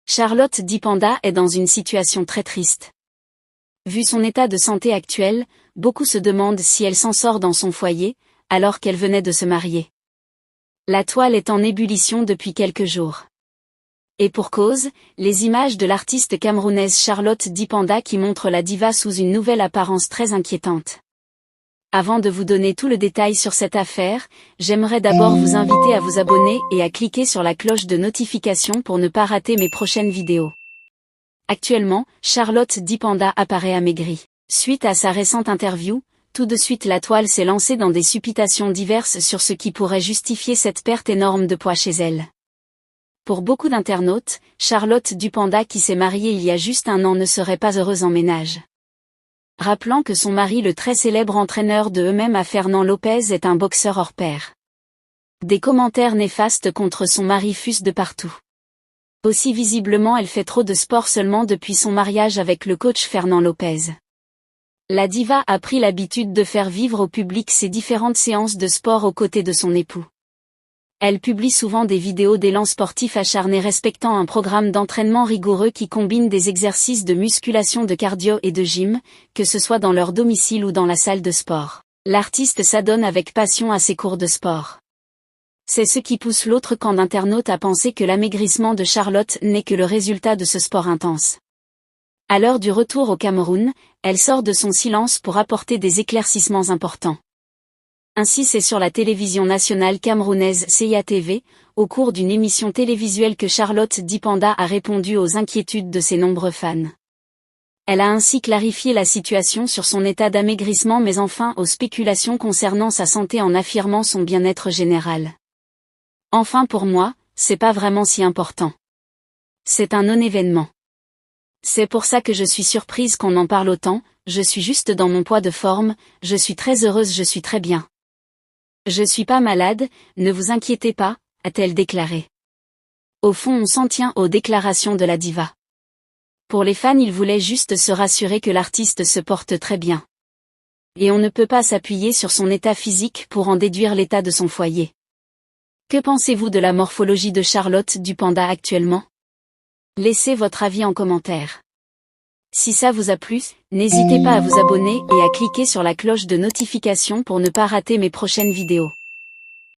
Charlotte Dipanda est dans une situation très triste. Vu son état de santé actuel, beaucoup se demandent si elle s'en sort dans son foyer, alors qu'elle venait de se marier. La toile est en ébullition depuis quelques jours. Et pour cause, les images de l'artiste camerounaise Charlotte Dipanda qui montrent la diva sous une nouvelle apparence très inquiétante. Avant de vous donner tout le détail sur cette affaire, j'aimerais d'abord vous inviter à vous abonner et à cliquer sur la cloche de notification pour ne pas rater mes prochaines vidéos. Actuellement, Charlotte Dipanda apparaît amaigrie. Suite à sa récente interview, tout de suite la toile s'est lancée dans des supputations diverses sur ce qui pourrait justifier cette perte énorme de poids chez elle. Pour beaucoup d'internautes, Charlotte Dipanda qui s'est mariée il y a juste un an ne serait pas heureuse en ménage. Rappelant que son mari le très célèbre entraîneur de eux-mêmes à Fernand Lopez est un boxeur hors pair. Des commentaires néfastes contre son mari fusent de partout. Aussi visiblement elle fait trop de sport seulement depuis son mariage avec le coach Fernand Lopez. La diva a pris l'habitude de faire vivre au public ses différentes séances de sport aux côtés de son époux. Elle publie souvent des vidéos d'élan sportif acharné respectant un programme d'entraînement rigoureux qui combine des exercices de musculation, de cardio et de gym, que ce soit dans leur domicile ou dans la salle de sport. L'artiste s'adonne avec passion à ses cours de sport. C'est ce qui pousse l'autre camp d'internautes à penser que l'amaigrissement de Charlotte n'est que le résultat de ce sport intense. À l'heure du retour au Cameroun, elle sort de son silence pour apporter des éclaircissements importants. Ainsi c'est sur la télévision nationale camerounaise CIA-TV, au cours d'une émission télévisuelle que Charlotte Dipanda a répondu aux inquiétudes de ses nombreux fans. Elle a ainsi clarifié la situation sur son état d'amaigrissement mais enfin aux spéculations concernant sa santé en affirmant son bien-être général. Enfin pour moi, c'est pas vraiment si important. C'est un non-événement. C'est pour ça que je suis surprise qu'on en parle autant, je suis juste dans mon poids de forme, je suis très heureuse, je suis très bien. Je suis pas malade, ne vous inquiétez pas, a-t-elle déclaré. Au fond on s'en tient aux déclarations de la diva. Pour les fans ils voulaient juste se rassurer que l'artiste se porte très bien. Et on ne peut pas s'appuyer sur son état physique pour en déduire l'état de son foyer. Que pensez-vous de la morphologie de Charlotte Dipanda actuellement? Laissez votre avis en commentaire. Si ça vous a plu, n'hésitez pas à vous abonner et à cliquer sur la cloche de notification pour ne pas rater mes prochaines vidéos.